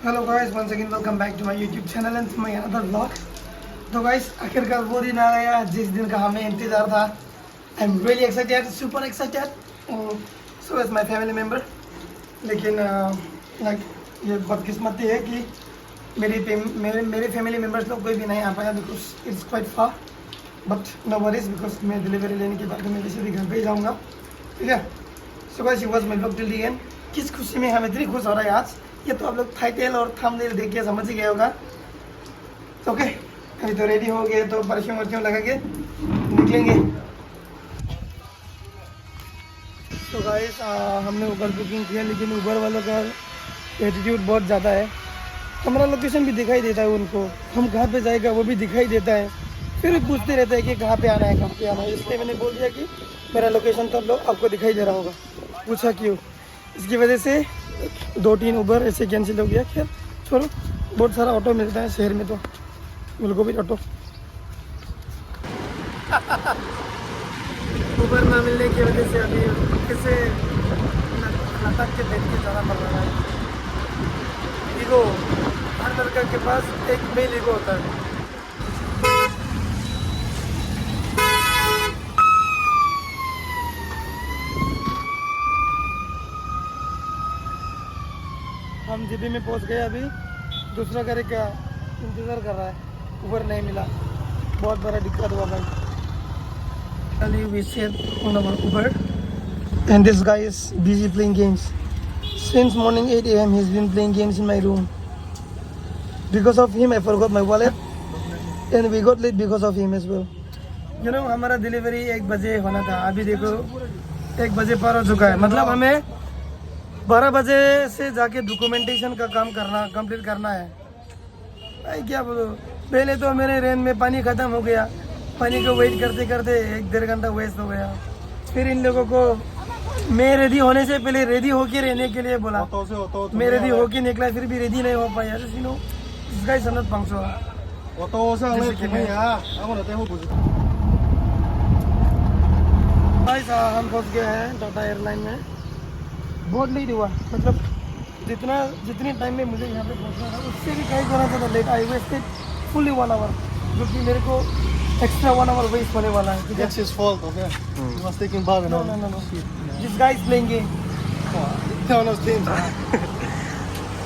Hello guys, once again welcome back to my YouTube channel and my another vlog. तो guys, आखिरकार वो दिन आ गया जिस दिन का हमें इंतज़ार था। I am really excited, super excited. So is my family member. लेकिन लाइक ये बदकिस्मती है कि मेरे फैमिली मेम्बर्स लोग कोई भी नहीं आ पाया because it's quite far. But no worries because मैं डिलीवरी लेने के बाद मैं किसी भी घर पे ही जाऊँगा। ठीक है। So guys, was my vlog till the end. किस खुशी में हम इतनी खुश हो रहे हैं आज, ये तो आप लोग टाइटल और थंबनेल देख के समझ ही गए होगा। ओके, अभी तो रेडी हो गए तो परफ्यूम लगा के निकलेंगे। तो गाइस, हमने उबर बुकिंग किया लेकिन उबर वालों का एटीट्यूड बहुत ज़्यादा है। हमारा लोकेशन भी दिखाई देता है उनको, हम कहाँ पे जाएगा वो भी दिखाई देता है, फिर भी पूछते रहते हैं कि कहाँ पे आना है, कहाँ पे आना है। इसलिए मैंने बोल दिया कि मेरा लोकेशन तो आपको दिखाई दे रहा होगा। पूछा क्यों, इसकी वजह से 2-3 उबर ऐसे कैंसिल हो गया। खैर छोड़ो, बहुत सारा ऑटो मिलता है शहर में, तो बिल्कुल भी ऑटो उबर ना मिलने की वजह से अभी कैसे नाटक के बैठ के जाना पड़ रहा है। ईगो, हर लड़का के पास एक मेल ईगो होता है। हम जीबी में पहुंच गए। अभी दूसरा गाड़ी का इंतज़ार कर रहा है, उबर नहीं मिला। बहुत बड़ा दिक्कत हुआ भाई। We sat on our Uber and this guy is busy playing games. Since morning 8 a.m. he's been playing games in my room. Because of him I forgot my wallet and we got late because of him as well. You know, हमारा delivery 1 बजे होना था। अभी देखो 1 बजे पार हो चुका है। मतलब हमें 12 बजे से जाके डॉक्यूमेंटेशन का काम कंप्लीट करना है। भाई क्या बोलो, पहले तो मेरे रेन में पानी ख़त्म हो गया। पानी को वेट करते करते 1-1.5 घंटा वेस्ट हो गया। फिर इन लोगों को मैं रेडी होने से पहले रेडी होके रहने के लिए बोला। मैं रेडी होके निकला, फिर भी रेडी नहीं हो पाया। You know, this guy is not punctual. भाई साहब, हम पहुंच गए हैं टाटा एयरलाइन में। बहुत लेट हुआ, मतलब जितने टाइम में मुझे यहाँ पे पहुँचना था उससे भी कहीं थोड़ा सा late. I wasted fully 1 hour, जो कि मेरे को एक्स्ट्रा 1 आवर वेस्ट होने वाला है। That's his fault, okay? He was taking bath and all. No. This guy is playing game. Tell us things.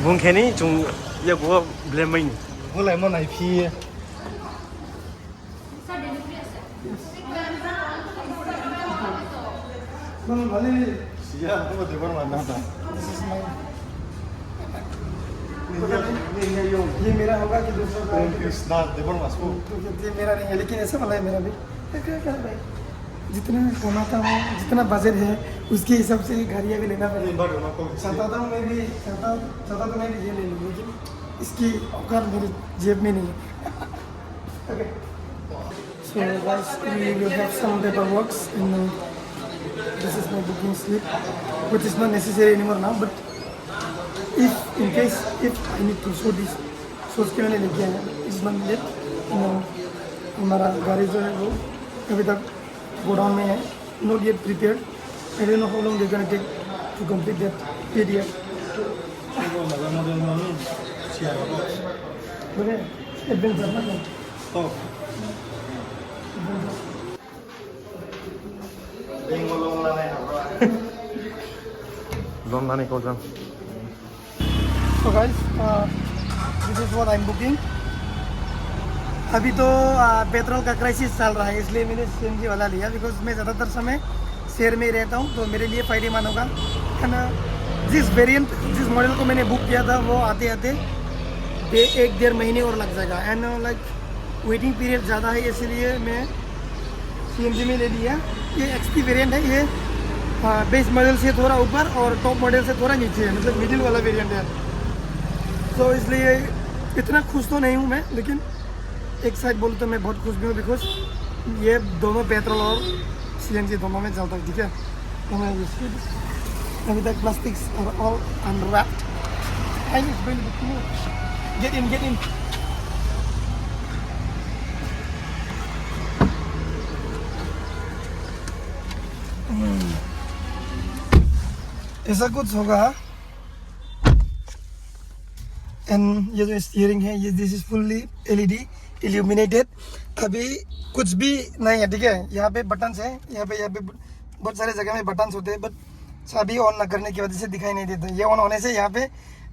Muốn cái này chúng yêu của blaming. Có lại món này phi. Yeah, không có thể bắt mà nada. ये मेरा होगा कि दूसरा का? It's not. They want us. ये मेरा नहीं है, लेकिन ऐसा वाला है मेरा भी। क्या भाई, जितना कमाता हूँ, जितना बजट है उसके हिसाब से गाड़ियाँ भी लेना पड़ेगा। चाहता तो मैं भी ये ले लूँ, लेकिन इसकी औकात मेरी जेब में नहीं है। Okay. So guys, we will have some paperwork and this is my booking slip, which is not necessary anymore now, but if in case if I need to show this, सोच के मैंने लेके आया। इस मन में हमारा गाड़ी जो है वो अभी तक गोडाउन में है, not yet prepared. I don't know how long they gonna take to complete that period. बोले एडवेंचर ना Stop. Long này cô Giang. So guys, this is what I'm booking. अभी तो पेट्रोल का क्राइसिस चल रहा है, इसलिए मैंने सीएनजी वाला लिया। बिकॉज मैं ज़्यादातर समय शहर में ही रहता हूँ, तो मेरे लिए फ़ायदेमंद होगा। एंड जिस मॉडल को मैंने बुक किया था वो आते आते 1-1.5 महीने और लग जाएगा। एंड लाइक वेटिंग पीरियड ज़्यादा है, इसलिए मैं सीएनजी में ले लिया। ये एक्सटी वेरिएंट है, ये बेस मॉडल से थोड़ा ऊपर और टॉप मॉडल से थोड़ा नीचे है, मतलब मिडिल वाला वेरिएंट है। तो इसलिए इतना खुश तो नहीं हूँ मैं, लेकिन एक साइड बोलूँ तो मैं बहुत खुश भी हूँ। बिकॉज ये दोनों पेट्रोल और सीएनजी दोनों में चलता है। ठीक है, तो मैं अभी तक प्लास्टिक्स और ऑल अनरैप्ड। Get in. ऐसा कुछ होगा एंड ये जो स्टीयरिंग है ये this is fully LED illuminated. अभी कुछ भी नहीं है, ठीक है। यहाँ पे बटन्स है, यहाँ पे बहुत सारे जगह में बटन्स होते हैं, बट चाबी ऑन न करने की वजह से दिखाई नहीं देता। ये ऑन होने से यहाँ पे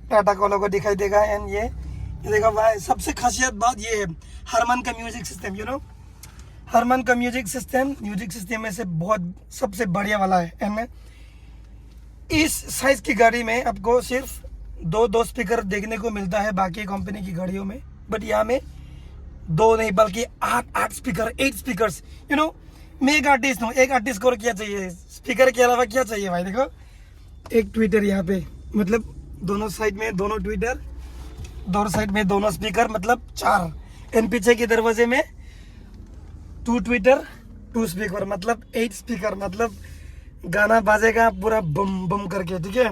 टाटा का लोगो दिखाई देगा। एंड ये देखा भाई, सबसे खासियत बात ये है हरमन का music system. You know Harman का म्यूजिक सिस्टम में से बहुत सबसे बढ़िया वाला है। एंड इस साइज की गाड़ी में आपको सिर्फ दो स्पीकर देखने को मिलता है बाकी कंपनी की गाड़ियों में, बट यहाँ में 2 नहीं बल्कि 8 स्पीकर, 8 स्पीकर्स। यू नो मैं एक आर्टिस्ट हूँ, एक आर्टिस्ट को क्या चाहिए, स्पीकर के अलावा क्या चाहिए भाई। देखो एक ट्विटर यहाँ पे, मतलब दोनों साइड में दोनों ट्विटर, दोनों साइड में दोनों स्पीकर, मतलब 4। एंड पीछे के दरवाजे में 2 ट्विटर 2 स्पीकर, मतलब 8 स्पीकर, मतलब गाना बाजेगा पूरा बम बम करके, ठीक है।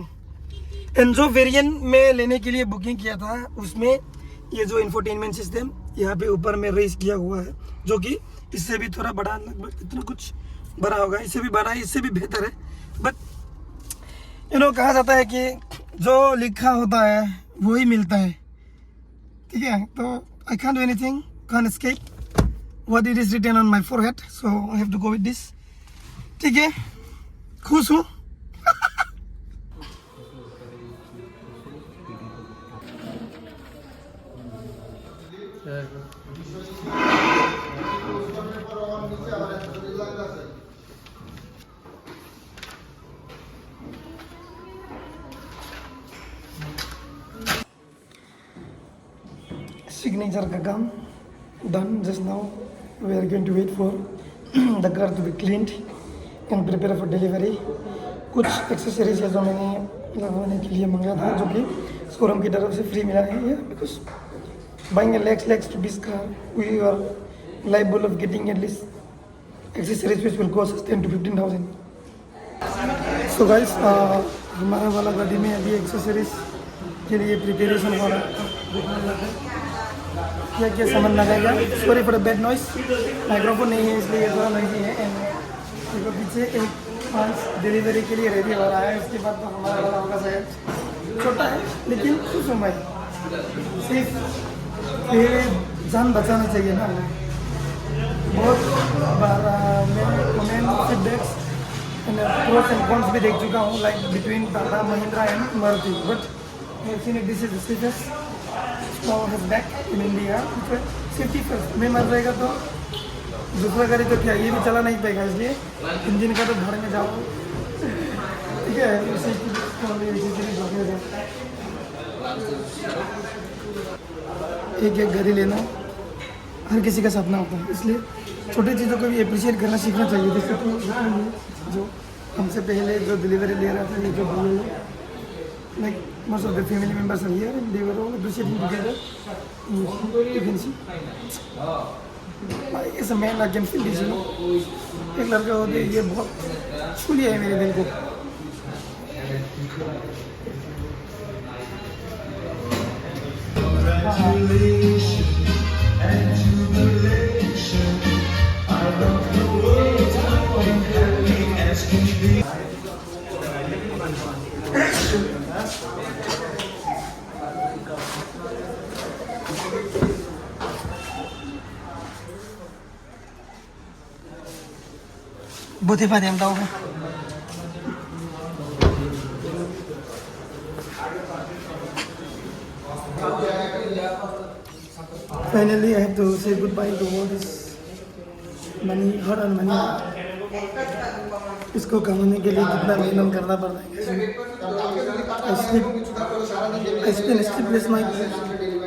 एंड जो वेरिएंट में लेने के लिए बुकिंग किया था उसमें ये जो इंफोटेनमेंट सिस्टम यहाँ पे ऊपर में रेस किया हुआ है, जो कि इससे भी थोड़ा बड़ा, लगभग इतना कुछ बड़ा होगा, इससे भी बड़ा है, इससे भी बेहतर है। बट यू नो कहा जाता है कि जो लिखा होता है वही मिलता है, ठीक है। तो I can't do anything, can't escape what it is written on my forehead, so I have to go with this, ठीक है। खुश हूँ। सिग्नेचर का काम done just now. We are going to wait for the car to be cleaned and prepare for delivery. कुछ accessories है जो मैंने लगवाने के लिए मंगाया था, जो कि शोरूम की तरफ से फ्री मिला है। Because buying a Lex to this car, we are liable of getting at least accessories which will cost us 10 to 15,000. So guys, हमारा वाला गाड़ी में अभी एक्सेसरीज के लिए प्रिपरेशन हो रहा है। क्या क्या सामान लगाएगा। Sorry for the bad noise, microphone नहीं है इसलिए थोड़ा नॉइजी है। एंड देखो पीछे एक पांच डिलीवरी के लिए रेडी हो रहा है। उसके बाद तो हमारा वाला होगा शायद, छोटा है लेकिन खुश हूँ मैं। सिर्फ ये जान बचाना चाहिए ना। बहुत बार मैं comment feedbacks pros and cons भी देख चुका हूँ, like between Tata Mahindra and Maruti, but this is the safest back in India. Safety first, मैं मर जाएगा तो दूसरा गाड़ी तो क्या, ये भी चला नहीं पाएगा, इसलिए इंजन का तो भाड़ में जाओ, ठीक है। एक गाड़ी लेना हर किसी का सपना होता है, इसलिए छोटी चीज़ों को भी अप्रिशिएट करना सीखना चाहिए। जैसे तो जो हमसे पहले जो डिलीवरी ले रहा था, ये जो like most of the family members are here and they were all appreciating together. You can see. As a man, I can feel this, you know. एक लड़का होते ये बहुत छू लिया है मेरे दिल को। बहुत ही फायदे हम होगा। Finally, I have to say goodbye to all this money, hard-earned money. इसको कमाने के लिए कितना मेहनत करना पड़ता है। I spent sleepless nights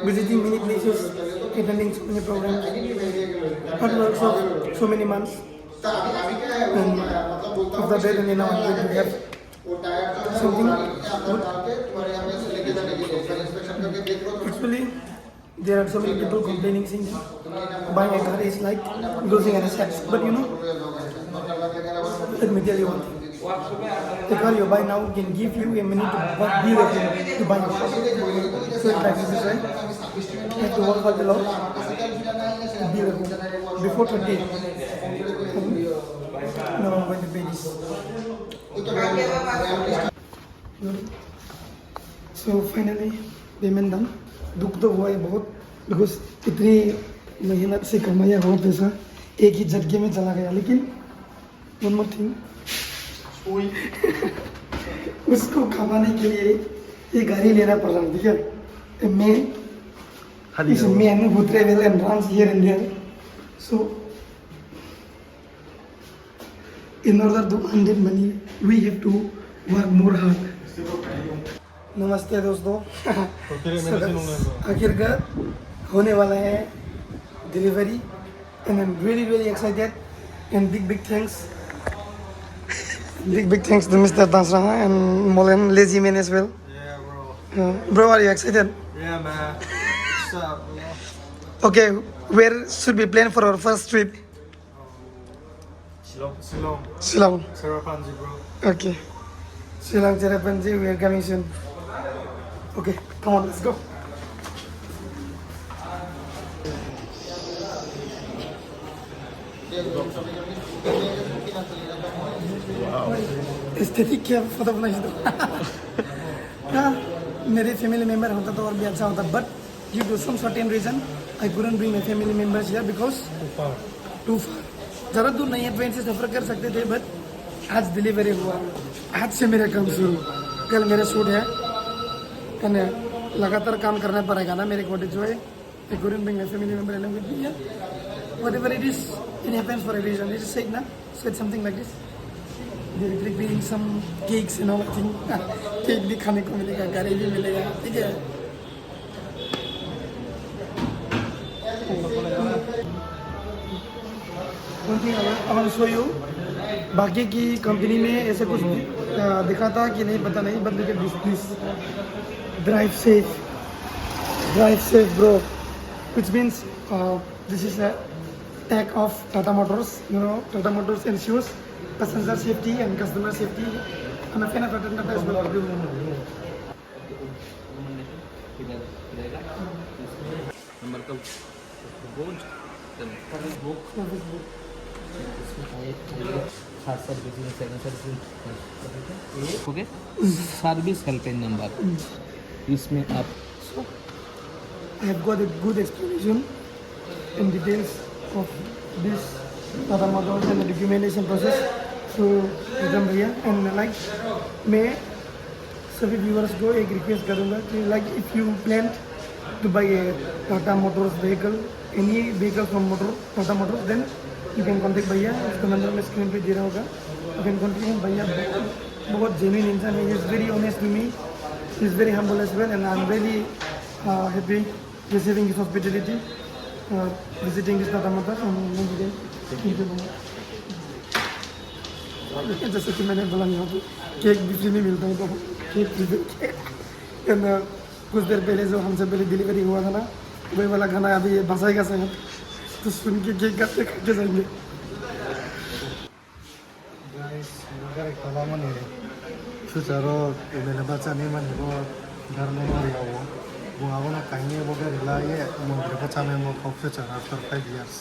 visiting many places, attending so many programs, hard works of so many months. And after that, and now I'm going to have something good. Actually, there are so many people complaining, saying buying a car is like losing an asset. But you know, let me tell you one thing. The car you buy now can give you a minute to buy a car. So it practices, right? You have to work hard a lot. Before 20. No, I'm going to pay this. So finally, payment done दुख तो हुआ है बहुत because इतनी मेहनत से कमाया हुआ पैसा एक ही झटके में चला गया लेकिन वन मोर थिंग उसको कमाने के लिए ये गाड़ी लेना पड़ रहा है ठीक है मैं इस man who travel and runs here and there so in order to earn that money we have to work more hard नमस्ते दोस्तों आखिरकार होने वाला है delivery and I am really really excited and big thanks to Mr. Tansraha and Molen Lazy Man as well. Yeah, bro. Bro, are you excited? Yeah, man. What's up, bro? Okay, where should we plan for our first trip? Silong. Shillong. Serapanji, bro. Okay. Shillong Cherrapunji, we are coming soon. Okay, come on, let's go. स्थिति क्या पता नहीं हाँ मेरे family member होता तो और भी अच्छा होता but due to some certain reason I couldn't bring my family members here because too far ज़्यादा दूर नहीं है ट्रेन से सफ़र कर सकते थे बट आज डिलीवरी हुआ आज से मेरा काम शुरू कल मेरा शूट है एंड लगातार काम करना पड़ेगा ना मेरे कॉलेज जो है आई couldn't bring my family member along with me here whatever it is it happens for a reason it is said na so it's something like this they're preparing some cakes and all I think cake भी खाने को मिलेगा गाड़ी भी मिलेगा ठीक है one thing I want to show you बाकी की कंपनी में ऐसे कुछ दिखा था कि नहीं पता नहीं बट लेकिन this drive safe bro which means this is a tag of Tata Motors you know Tata Motors ensures passenger safety and customer safety I'm a fan of Tata as well number का बोल okay service helpline number इसमें आप I have got a good explanation and details of this Tata Motors and the documentation process to Vikram भैया and like मैं सभी viewers को एक request करूँगा कि like if you plan to buy a Tata Motors vehicle any vehicle from Tata Motors then you can contact भैया उसका number मैं स्क्रीन पे दे रहा होगा you can contact him भैया बहुत genuine इंसान है he is very honest to me he is very humble as well and I am really happy receiving his hospitality visiting this Tata Motors and once again thank you जैसे कि मैंने बोला यहाँ पे केक भी free में मिलता है तो केक फ्री में कुछ देर पहले जो हमसे पहले डिलीवरी हुआ था ना वही वाला खाना अभी ये बसाएगा सर तो सुन के केक काटते खा के जाएंगे Guys, magari kalau mana ni? Future ini baca ni mana ko garno mari awo. Bunga bona kainya magari lah ye mau baca ni mau kau future after 5 years.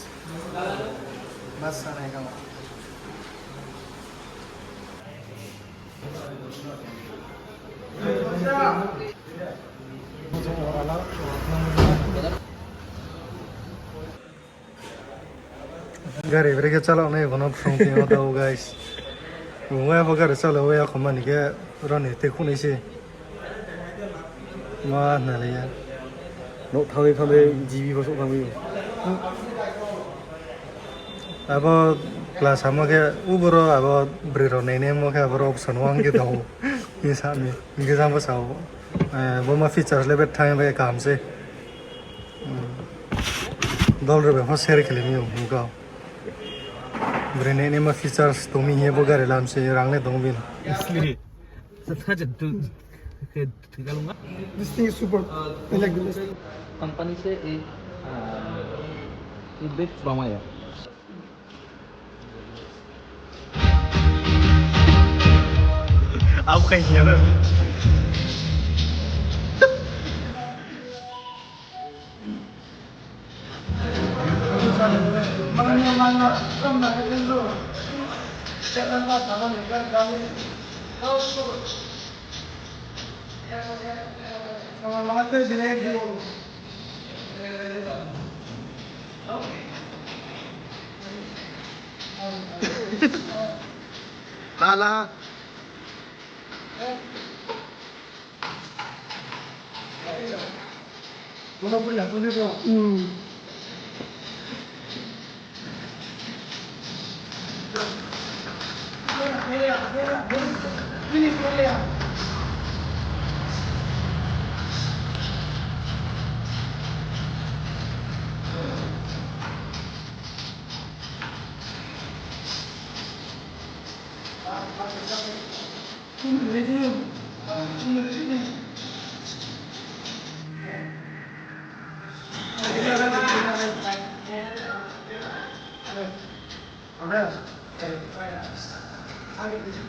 Bas sana eka. Gari mereka calo nih kono front yang tahu guys. Bunga apa gari calo ya kemana ni ke rani tekun isi. Mana ni ya? Nó thằng đây GB vào số thằng đây Apa kelas sama ke Uber apa beri ini mau ke apa option uang gitu. Misalnya, ini sama sao. Boma features lebih tanya banyak kam sih. Dollar berapa share kali ni muka. Beri ini mah features tu mi ini bukan dalam sih orangnya tu bin. इसलिए सत्ता जट्टू निकालूंगा this thing is super I like this company से एक बेच बनवाया Aku kayaknya lah. Lala.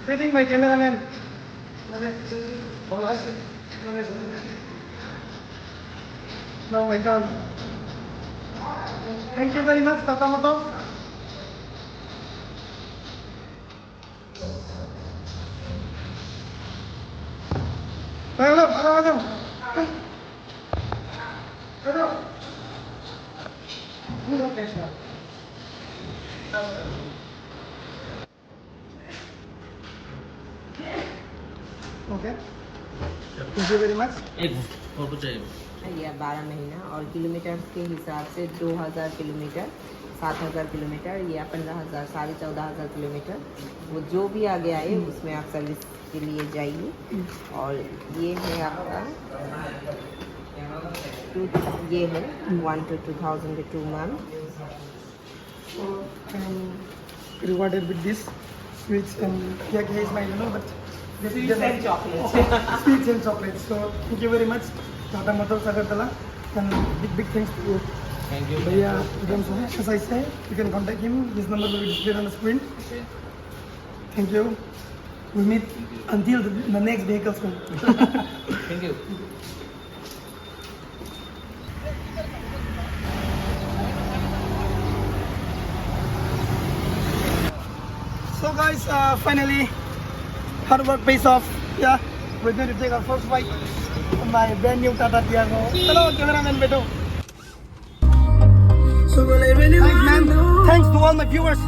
I think my cameraman. No, my God. Thank you very much, Tata Moto. Hello. Okay. Thank you very much. एक photo चाहिए या 12 महीना और kilometre के हिसाब से 2000 किलोमीटर 7000 किलोमीटर या 15000 14,500 किलोमीटर वो जो भी आगे आए उसमें आप सर्विस के लिए जाइए। और ये है आपका ये है 1 to 2000 के 2 month। So I'm rewarded with this sweets and cake is my but this is and chocolates. Sweets and chocolates. So thank you very much, Tata Motors Agartala, and big thanks to you. Thank you Bhaiya, as I say, you can contact him. His number will be displayed on the screen. Thank you. We meet until the next vehicle soon. Thank you So guys, finally, hard work pays off. Yeah, we're going to take our first flight on my brand new Tata Tiago. Hello, cameraman Beto. Thanks, man. Thanks to all my viewers.